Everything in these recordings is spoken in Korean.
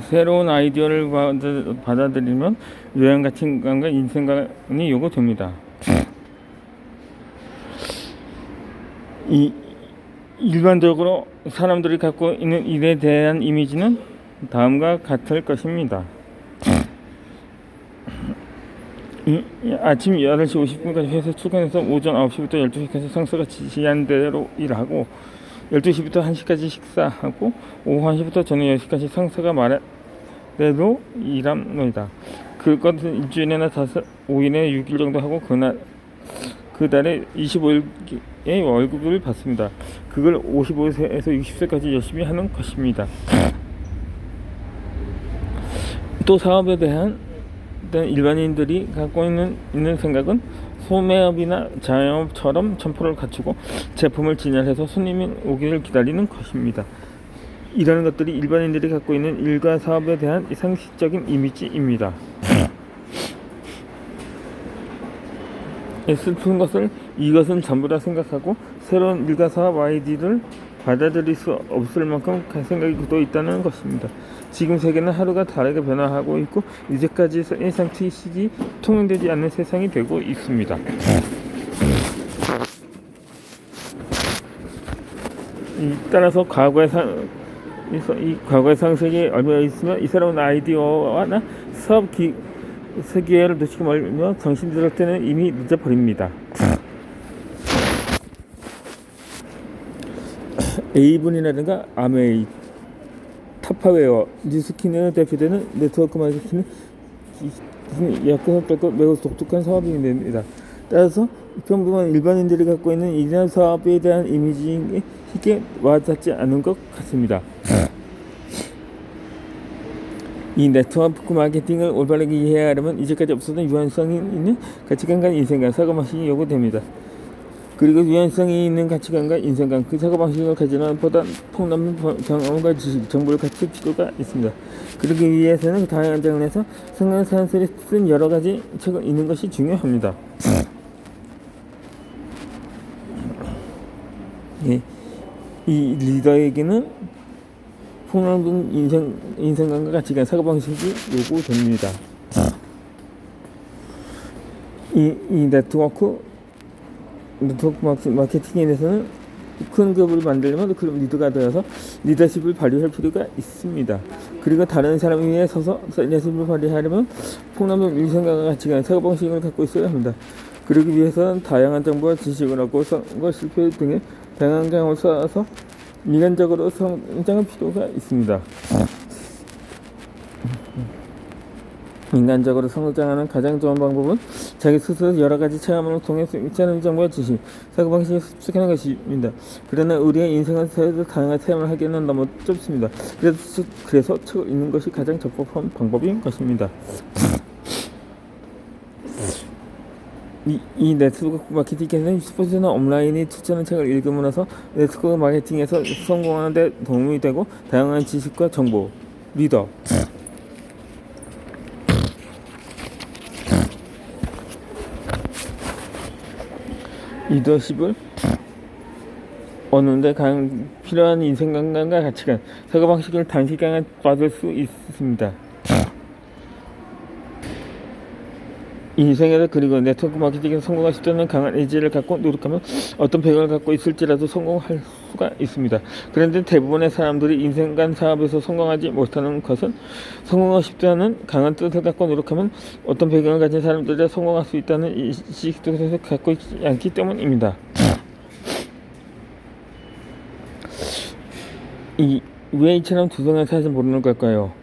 새로운 아이디어를 받아들이면 유행 가치관과 인생관이 요구됩니다. 일반적으로 사람들이 갖고 있는 일에 대한 이미지는 다음과 같을 것입니다. 아침 8시 50분까지 회사 출근해서 오전 9시부터 12시까지 상사가 지시한 대로 일하고 12시부터 1시까지 식사하고 오후 1시부터 저녁 10시까지 상사가 말한 대로 일합니다. 그것은 일주일이나 5일에 6일 정도 하고 그 달에 25일의 월급을 받습니다. 그걸 55세에서 60세까지 열심히 하는 것입니다. 또 사업에 대한 일반인들이 갖고 있는 생각은 소매업이나 자영업처럼 점포를 갖추고 제품을 진열해서 손님이 오기를 기다리는 것입니다. 이런 것들이 일반인들이 갖고 있는 일과 사업에 대한 상식적인 이미지입니다. 슬픈 것은 이것은 전부라 생각하고 새로운 일과 사업 아이디를 받아들일 수 없을 만큼 생각이 굳어 있다는 것입니다. 지금 세계는 하루가 다르게 변화하고 있고 이제까지 예상치식이 통용되지 않는 세상이 되고 있습니다. 따라서 과거의 상식이 얼마 있으면 이 새로운 아이디어나 사업 기회를 놓치고 말며 정신 들을 때는 이미 늦어버립니다. A분이라든가 아메이, 타파웨어, 뉴스킨으로 대표되는 네트워크 마케팅은 약간적으로 매우 독특한 사업이 됩니다. 따라서 평범한 일반인들이 갖고 있는 이런 사업에 대한 이미지에 쉽게 와닿지 않은 것 같습니다. 이 네트워크 마케팅을 올바르게 이해하려면 이제까지 없었던 유연성이 있는 가치관과 인생관, 사고방식이 요구됩니다. 그리고 유연성이 있는 가치관과 인생관, 그 사고방식을 가지는 보다 폭넓은 경험과 지식, 정보를 갖출 필요가 있습니다. 그러기 위해서는 다양한 장르에서 성공 사람들이 쓴 여러 가지 책을 읽는 것이 중요합니다. 이 리더에게는 폭넓은 인생관과 가치관, 사고방식이 요구됩니다. 이 네트워크 마케팅에 대해서는 큰 기업을 만들려면 그런 리더가 되어서 리더십을 발휘할 필요가 있습니다. 그리고 다른 사람 위에 서서 리더십을 발휘하려면 폭넓은 인생관과 가치관, 사고방식을 갖고 있어야 합니다. 그러기 위해서는 다양한 정보와 지식을 얻고 성공, 실패 등의 다양한 경험을 쌓아서 인간적으로 성장할 필요가 있습니다. 인간적으로 성장하는 가장 좋은 방법은 자기 스스로 여러 가지 체험을 통해 습득하는 정보와 지식, 사고방식을 습득하는 것입니다. 그러나 우리의 인생은 다양한 체험을 하기에는 너무 좁습니다. 그래서 책을 읽는 것이 가장 적법한 방법인 것입니다. 이 네트워크 마케팅에서는 10%나 온라인이 추천한 책을 읽음으로 나서 네트워크 마케팅에서 성공하는 데 도움이 되고 다양한 지식과 정보, 리더십을 얻는데 가장 필요한 인생관과 가치관, 사고방식을 단시간에 받을 수 있습니다. 인생에서 그리고 네트워크 마케팅에서 성공할 수 있는 강한 의지를 갖고 노력하면 어떤 배경을 갖고 있을지라도 성공할 수가 있습니다. 그런데 대부분의 사람들이 인생관 사업에서 성공하지 못하는 것은 성공하고 싶다는 강한 뜻을 갖고 노력하면 어떤 배경을 가진 사람들이 성공할 수 있다는 인식을 갖고 있지 않기 때문입니다. 왜 이처럼 두성을 사실 모르는 걸까요?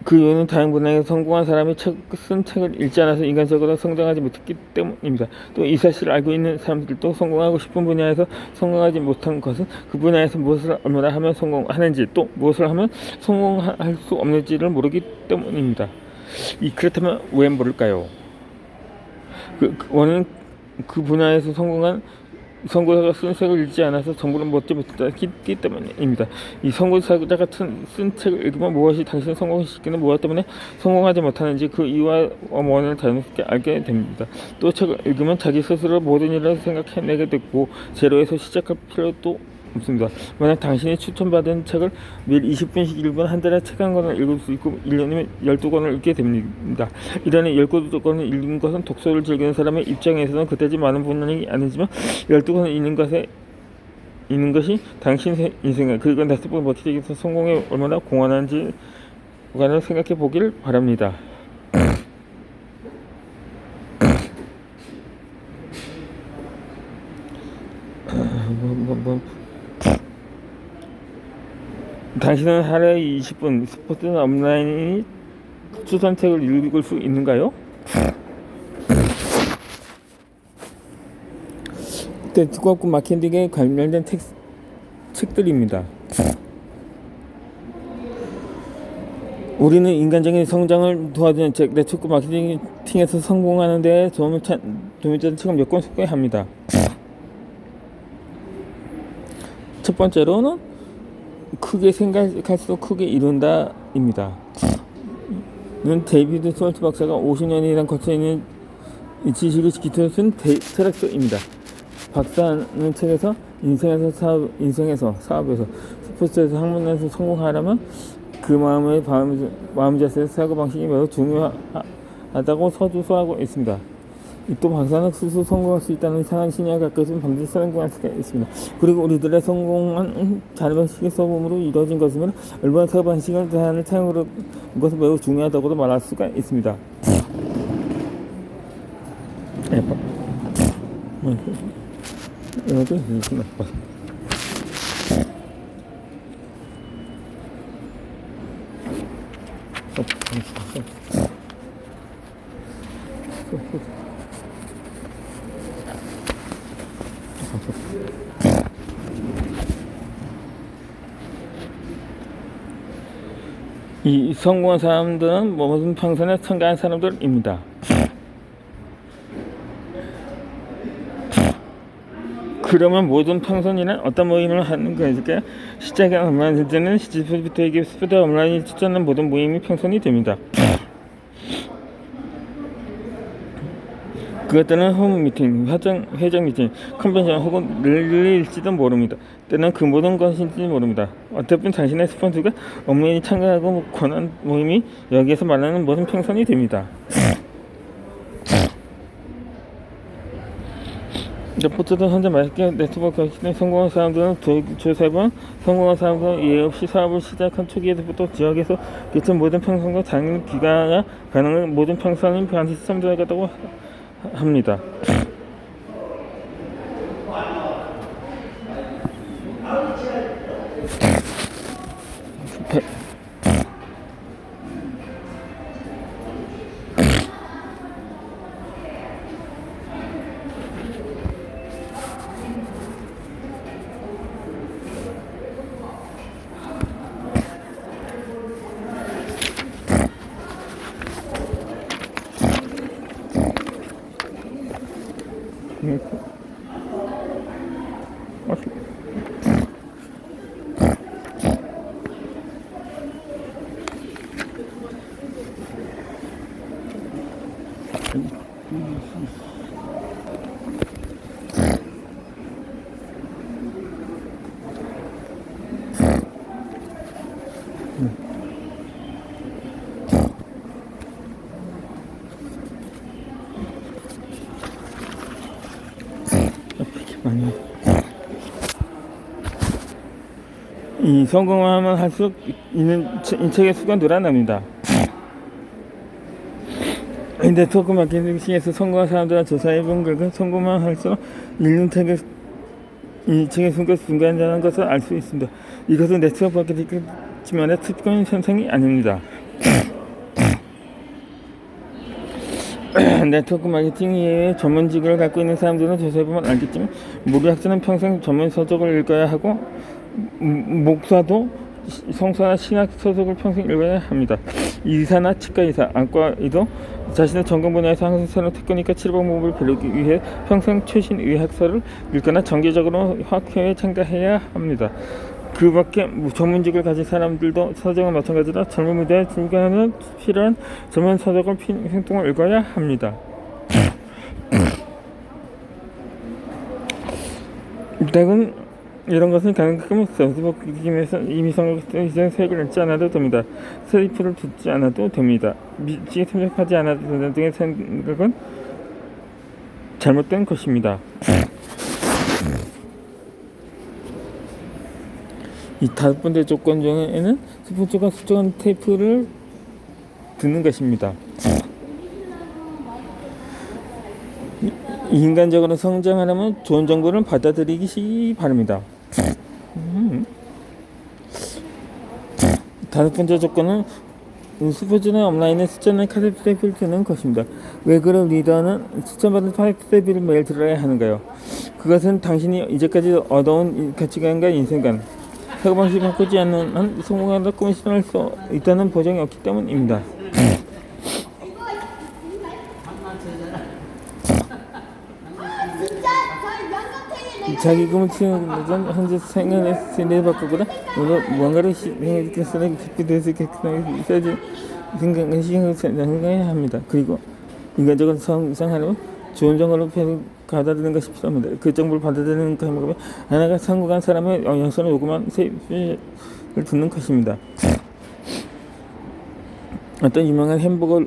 그 이유는 다른 분야에서 성공한 사람이 쓴 책을 읽지 않아서 인간적으로 성장하지 못했기 때문입니다. 또 이 사실을 알고 있는 사람들도 성공하고 싶은 분야에서 성공하지 못한 것은 그 분야에서 무엇을 얼마나 하면 성공하는지, 또 무엇을 하면 성공할 수 없는지를 모르기 때문입니다. 그렇다면 왜 모를까요? 원인은 그 분야에서 선구자가 쓴 책을 읽지 않아서 정보를 얻지 못했기 때문입니다. 이 선구자가 쓴 책을 읽으면 무엇이 당신을 성공시키는 무엇 때문에 성공하지 못하는지 그 이유와 원인을 자연스럽게 알게 됩니다. 또 책을 읽으면 자기 스스로 모든 일을 생각해내게 되고 제로에서 시작할 필요도 없습니다. 만약 당신이 추천받은 책을 매일 20분씩 읽으면 한 달에 책 한 권을 읽을 수 있고 1년이면 12권을 읽게 됩니다. 이런 12권을 읽는 것은 독서를 즐기는 사람의 입장에서는 그다지 많은 분량이 아니지만 12권을 읽는 것이 당신의 인생을 그리고 네트워크 마케팅에서 성공에 얼마나 공헌한지 관을 생각해 보길 바랍니다. 당신은 하루에 20분 스포츠나 온라인 추천책을 읽을 수 있는가요? 네트워크 마케팅에 관련된 책들입니다. 우리는 인간적인 성장을 도와주는 책, 네트워크 마케팅에서 성공하는 데 도움이 되는 책을 몇 권 소개합니다. 첫 번째로는 크게 생각할수록 크게 이룬다입니다. 이는 데이비드 솔트 박사가 50년이란 거쳐있는 지식을 기초로 쓴 철학서입니다. 박사는 책에서 인생에서 사업에서 스포츠에서 학문에서 성공하려면 그 마음 자세의 사고방식이 매우 중요하다고 서두서하고 있습니다. 또 박사는 스스로 성공할 수 있다는 이상한 신념에 가까이서는 반드시 성공할 수가 있습니다. 그리고 우리들의 성공은 자료방식의 써봄으로 이루어진 것이면 얼마나 사고방식을 대하는 사용으로 것은 매우 중요하다고도 말할 수가 있습니다. 이 성공한 사람들은 모든 평선에 참가한 사람들입니다. 그러면 모든 평선이란 어떤 모임을 하는 것일까요? 시작이 얼마나 전에는 시지부터 이게 스포츠 온라인이 추천하는 모든 모임이 평선이 됩니다. 그것들은 홈 미팅, 회장 미팅, 컨벤션 혹은 랠리일지도 모릅니다. 때는 그 모든 것인지 모릅니다. 어차피 당신의 스폰서가 업무에 참가하고 권한 모임이 여기에서 말하는 모든 평선이 됩니다. 포트도 현재 마케팅 네트워크 마케팅에 성공한 사람들은 조사해본 성공한 사람들은 예외 없이 사업을 시작한 초기에서부터 지역에서 개최 모든 평선과 당일 귀가가 가능한 모든 평선이 반드시 참여하겠다고 합니다. 이 성공하면 할수록 인책의 수가 늘어납니다. 네트워크 마케팅에서 성공한 사람들을 조사해본 결과 성공만 할수록 읽는 책의 수가 증가한다는 것을 알 수 있습니다. 이것은 네트워크 마케팅만의 특별 현상이 아닙니다. 네트워크 마케팅 이외에 전문직을 갖고 있는 사람들은 조사해보면 알겠지만 모두 학자는 평생 전문 서적을 읽어야 하고 목사도 성서나 신학 서적을 평생 읽어야 합니다. 의사나 치과의사, 안과의도 자신의 전공 분야에서 항상 새로운 테크닉과 치료 방법을 배우기 위해 평생 최신 의학서를 읽거나 정기적으로 학회에 참가해야 합니다. 그 밖에 전문직을 가진 사람들도 서적은 마찬가지로 젊은 무대에 출간하는 필요한 전문 서적을 행동을 읽어야 합니다. 대부분 이런 것은 가능하면 스포크김에서 이미 선곡된 색을 넣지 않아도 됩니다. 슬리프를 붓지 않아도 됩니다. 미치게 선택하지 않아도 된다는 등의 생각은 잘못된 것입니다. 이 다섯 번째 조건 중에는 스포츠가 수정한 테이프를 듣는 것입니다. 인간적으로 성장하려면 좋은 정보를 받아들이기 바랍니다. 다섯 번째 조건은 스포츠는 온라인에 추천하는 카세트 테이프를 듣는 것입니다. 왜 그런 리더는 추천받은 카세트 테이프를 매일 들어야 하는가요? 그것은 당신이 이제까지 얻어온 가치관과 인생관, 사고방식을 바꾸지 않는 한 성공하다 꿈을 실현할 수 있다는 보장이 없기 때문입니다. 자기 꿈을 치는 것은 현재 생각의 세대를 바꾸거나 무언가를 실행하기위해서는 기피돼서 생각해야 합니다. 그리고 인간적으로 성장하려면 좋은 정보를 받아들이는 것이 필요합니다. 그 정보를 받아들이는 방법은 하나가 성공한 사람의 영상을 녹음한 테이프를 듣는 것입니다. 어떤 유명한 햄버거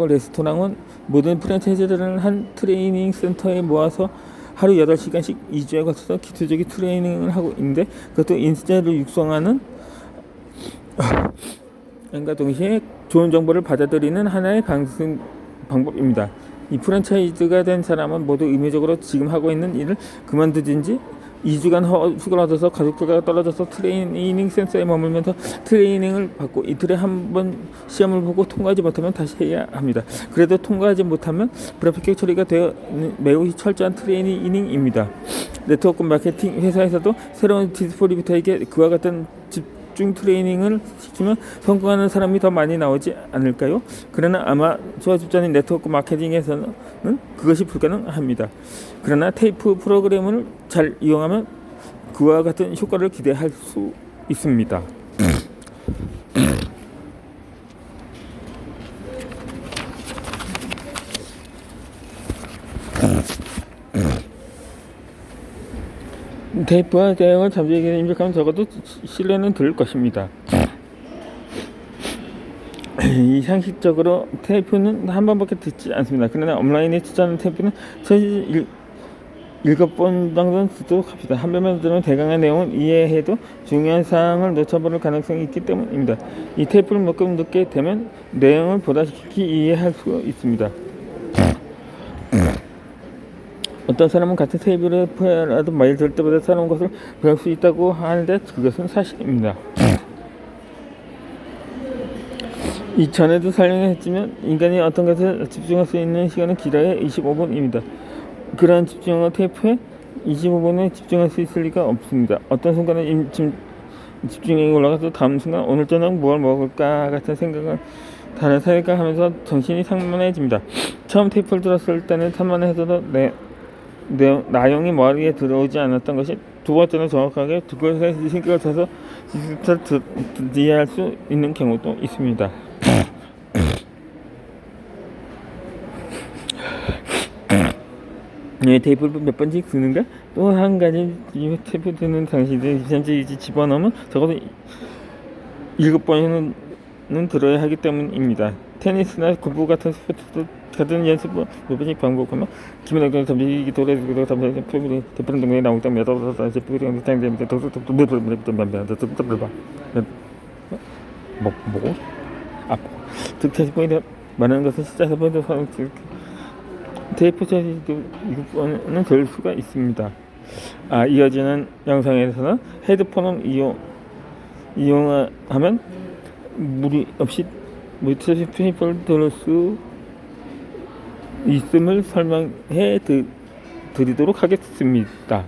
레스토랑은 모든 프랜차이즈들을 한 트레이닝 센터에 모아서 하루 8시간씩 2주에 걸쳐서 기초적인 트레이닝을 하고 있는데, 그것도 인재를 육성하는 과 동시에 좋은 정보를 받아들이는 하나의 방법입니다. 이 프랜차이즈가 된 사람은 모두 의무적으로 지금 하고 있는 일을 그만두든지 2주간 휴가를 얻어서 가족들과 떨어져서 트레이닝 센터에 머물면서 트레이닝을 받고 이틀에 한 번 시험을 보고 통과하지 못하면 다시 해야 합니다. 그래도 통과하지 못하면 불합격 처리가 되어 매우 철저한 트레이닝입니다. 네트워크 마케팅 회사에서도 새로운 디스트리뷰터에게 그와 같은 집중 트레이닝을 시키면 성공하는 사람이 더 많이 나오지 않을까요? 그러나 아마추어 집단인 네트워크 마케팅에서는 그것이 불가능합니다. 그러나 테이프 프로그램을 잘 이용하면 그와 같은 효과를 기대할 수 있습니다. 테이프와 대응을 잠재기에 입력하면 적어도 신뢰는 들 것입니다. 이 상식적으로 테이프는 한 번밖에 듣지 않습니다. 그러나 온라인에 추천하는 테이프는 7번 정도는 듣도록 합시다. 한 번만 들으면 대강의 내용을 이해해도 중요한 사항을 놓쳐버릴 가능성이 있기 때문입니다. 이 테이프를 몇 번 듣게 되면 내용을 보다 깊이 이해할 수 있습니다. 어떤 사람은 같은 테이프라도 매일 들을 때보다 새로운 것을 배울 수 있다고 하는데 그것은 사실입니다. 이전에도 설명했지만 인간이 어떤 것에 집중할 수 있는 시간은 길어야 25분입니다. 그러한 집중과 테이프에 25분에 집중할 수 있을 리가 없습니다. 어떤 순간에 집중력이 올라가서 다음 순간 오늘 저녁 뭘 먹을까 같은 생각을 다른 사람과 하면서 정신이 산만해집니다. 처음 테이프를 들었을 때는 산만해서도 내용이 머리에 들어오지 않았던 것이 두 번째는 정확하게 듣고 생각을 해서 이해할 수 있는 경우도 있습니다. 테이프를 몇 번씩 쓰는가? 또 한 가지 테이프 듣는 당시에 현재 집어넣으면 적어도 7번은 들어야 하기 때문입니다. 테니스나 골프 같은 스포츠도 같은 연습을 몇 번씩 반복하면 기본적으로 덤비기 도래지고 덤비기 표현이 대표는 동네에 나올 때마다 다시 표현이 당대입니다. 뭐고? 득템 포인트 말하는 것은 숫자에서 포인트 테이프 이거는 될 수가 있습니다. 이어지는 영상에서는 헤드폰을 이용하면 무리 없이 테이프를 들을 수 있음을 설명해 드리도록 하겠습니다.